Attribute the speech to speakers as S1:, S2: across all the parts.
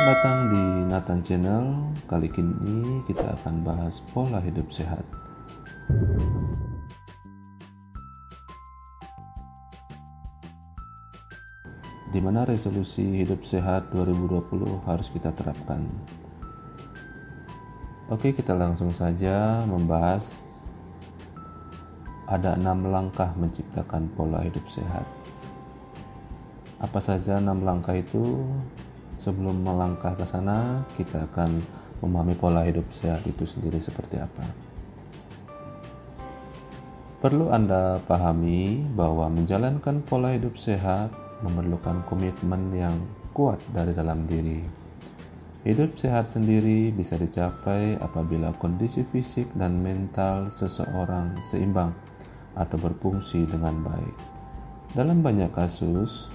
S1: Selamat datang di Nathan Channel. Kali ini kita akan bahas pola hidup sehat. Di mana resolusi hidup sehat 2020 harus kita terapkan. Oke, kita langsung saja membahas ada 6 langkah menciptakan pola hidup sehat. Apa saja 6 langkah itu? Sebelum melangkah ke sana, kita akan memahami pola hidup sehat itu sendiri seperti apa. Perlu Anda pahami bahwa menjalankan pola hidup sehat memerlukan komitmen yang kuat dari dalam diri. Hidup sehat sendiri bisa dicapai apabila kondisi fisik dan mental seseorang seimbang atau berfungsi dengan baik. Dalam banyak kasus,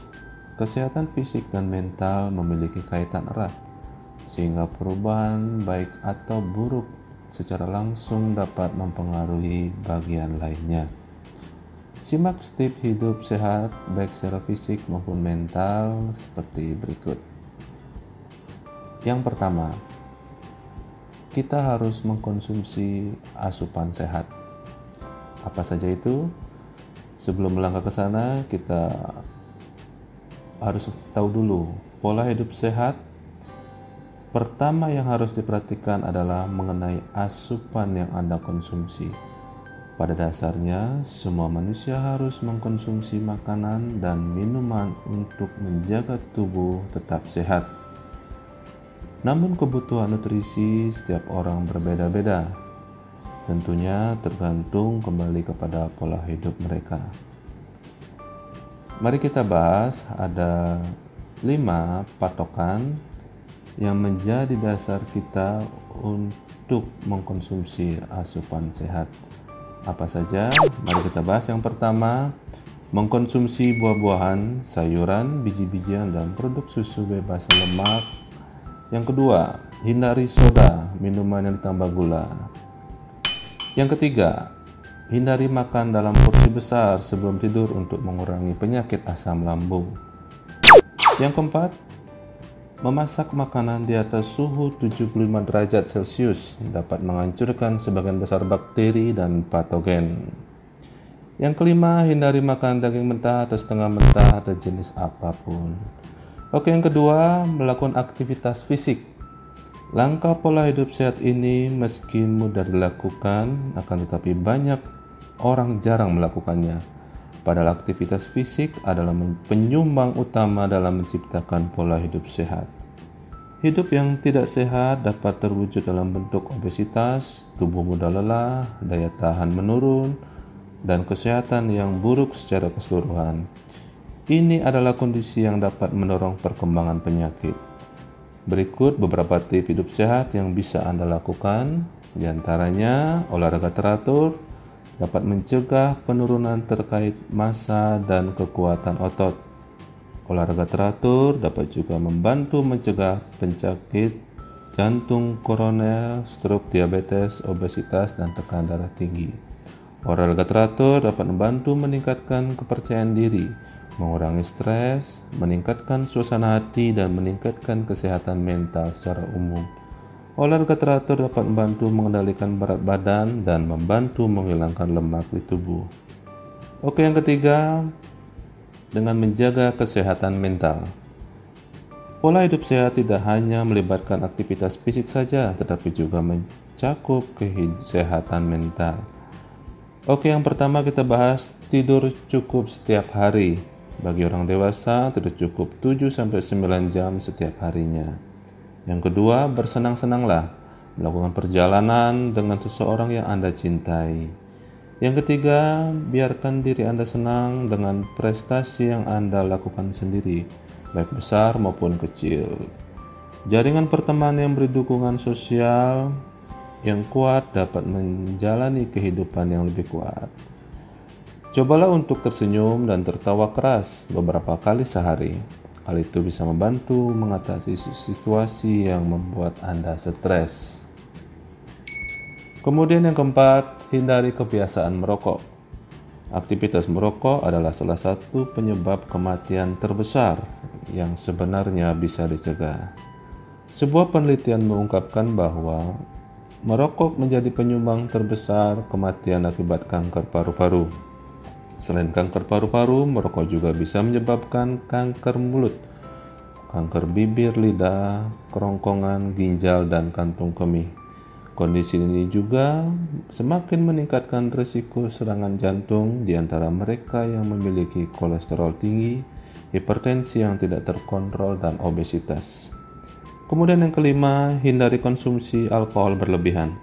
S1: kesehatan fisik dan mental memiliki kaitan erat, sehingga perubahan baik atau buruk secara langsung dapat mempengaruhi bagian lainnya. Simak tips hidup sehat baik secara fisik maupun mental seperti berikut. Yang pertama, kita harus mengkonsumsi asupan sehat. Apa saja itu? Sebelum melangkah ke sana, kita harus tahu dulu pola hidup sehat. Pertama yang harus diperhatikan adalah mengenai asupan yang Anda konsumsi. Pada dasarnya, semua manusia harus mengkonsumsi makanan dan minuman untuk menjaga tubuh tetap sehat. Namun kebutuhan nutrisi setiap orang berbeda-beda. Tentunya tergantung kembali kepada pola hidup mereka. Mari kita bahas ada 5 patokan yang menjadi dasar kita untuk mengkonsumsi asupan sehat. Apa saja? Mari kita bahas. Yang pertama, mengkonsumsi buah-buahan, sayuran, biji-bijian, dan produk susu bebas lemak. Yang kedua, hindari soda, minuman yang ditambah gula. Yang ketiga, hindari makan dalam porsi besar sebelum tidur untuk mengurangi penyakit asam lambung. Yang keempat, memasak makanan di atas suhu 75 derajat Celcius dapat menghancurkan sebagian besar bakteri dan patogen. Yang kelima, hindari makan daging mentah atau setengah mentah atau jenis apapun. Oke, yang kedua, melakukan aktivitas fisik. Langkah pola hidup sehat ini meski mudah dilakukan, akan tetapi banyak orang jarang melakukannya. Padahal aktivitas fisik adalah penyumbang utama dalam menciptakan pola hidup sehat. Hidup yang tidak sehat dapat terwujud dalam bentuk obesitas, tubuh mudah lelah, daya tahan menurun, dan kesehatan yang buruk secara keseluruhan. Ini adalah kondisi yang dapat mendorong perkembangan penyakit. Berikut beberapa tips hidup sehat yang bisa Anda lakukan. Di antaranya, olahraga teratur dapat mencegah penurunan terkait massa dan kekuatan otot. Olahraga teratur dapat juga membantu mencegah penyakit jantung koroner, stroke, diabetes, obesitas, dan tekanan darah tinggi. Olahraga teratur dapat membantu meningkatkan kepercayaan diri, mengurangi stres, meningkatkan suasana hati, dan meningkatkan kesehatan mental secara umum. Olahraga teratur dapat membantu mengendalikan berat badan dan membantu menghilangkan lemak di tubuh. Oke, yang ketiga, dengan menjaga kesehatan mental. Pola hidup sehat tidak hanya melibatkan aktivitas fisik saja, tetapi juga mencakup kesehatan mental. Oke, yang pertama kita bahas tidur cukup setiap hari. Bagi orang dewasa, tidur cukup 7-9 jam setiap harinya. Yang kedua, bersenang-senanglah, melakukan perjalanan dengan seseorang yang Anda cintai. Yang ketiga, biarkan diri Anda senang dengan prestasi yang Anda lakukan sendiri, baik besar maupun kecil. Jaringan pertemanan yang beri dukungan sosial yang kuat dapat menjalani kehidupan yang lebih kuat. Cobalah untuk tersenyum dan tertawa keras beberapa kali sehari. Hal itu bisa membantu mengatasi situasi yang membuat Anda stres. Kemudian yang keempat, hindari kebiasaan merokok. Aktivitas merokok adalah salah satu penyebab kematian terbesar yang sebenarnya bisa dicegah. Sebuah penelitian mengungkapkan bahwa merokok menjadi penyumbang terbesar kematian akibat kanker paru-paru. Selain kanker paru-paru, merokok juga bisa menyebabkan kanker mulut, kanker bibir, lidah, kerongkongan, ginjal, dan kantung kemih. Kondisi ini juga semakin meningkatkan risiko serangan jantung di antara mereka yang memiliki kolesterol tinggi, hipertensi yang tidak terkontrol, dan obesitas. Kemudian yang kelima, hindari konsumsi alkohol berlebihan.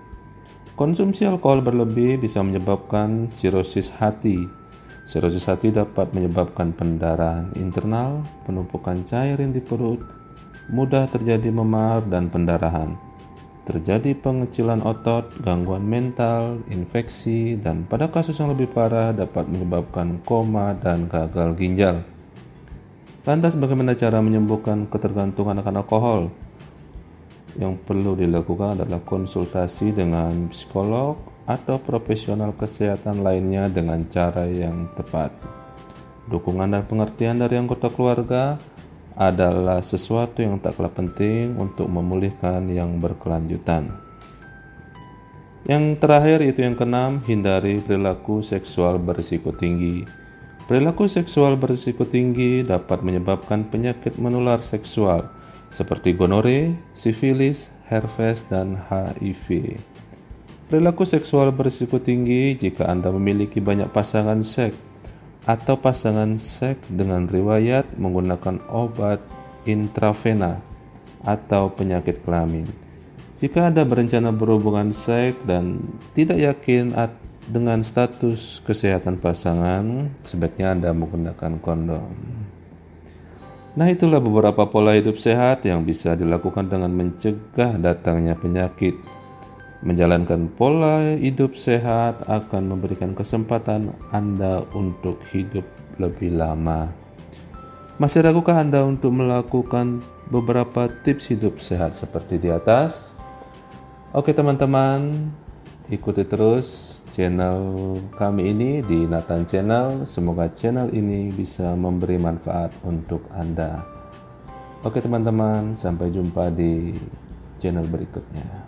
S1: Konsumsi alkohol berlebih bisa menyebabkan sirosis hati. Sirosis hati dapat menyebabkan pendarahan internal, penumpukan cairan di perut, mudah terjadi memar dan pendarahan. Terjadi pengecilan otot, gangguan mental, infeksi, dan pada kasus yang lebih parah dapat menyebabkan koma dan gagal ginjal. Lantas bagaimana cara menyembuhkan ketergantungan akan alkohol? Yang perlu dilakukan adalah konsultasi dengan psikolog atau profesional kesehatan lainnya dengan cara yang tepat. Dukungan dan pengertian dari anggota keluarga adalah sesuatu yang tak kalah penting untuk memulihkan yang berkelanjutan. Yang terakhir yaitu yang keenam, hindari perilaku seksual berisiko tinggi. Perilaku seksual berisiko tinggi dapat menyebabkan penyakit menular seksual seperti gonore, sifilis, herpes, dan HIV. Perilaku seksual berisiko tinggi jika Anda memiliki banyak pasangan seks atau pasangan seks dengan riwayat menggunakan obat intravena atau penyakit kelamin. Jika Anda berencana berhubungan seks dan tidak yakin dengan status kesehatan pasangan, sebaiknya Anda menggunakan kondom. Nah, itulah beberapa pola hidup sehat yang bisa dilakukan dengan mencegah datangnya penyakit. Menjalankan pola hidup sehat akan memberikan kesempatan Anda untuk hidup lebih lama. Masih ragukah Anda untuk melakukan beberapa tips hidup sehat seperti di atas? Oke teman-teman, ikuti terus channel kami ini di Nathan Channel. Semoga channel ini bisa memberi manfaat untuk Anda. Oke teman-teman, sampai jumpa di channel berikutnya.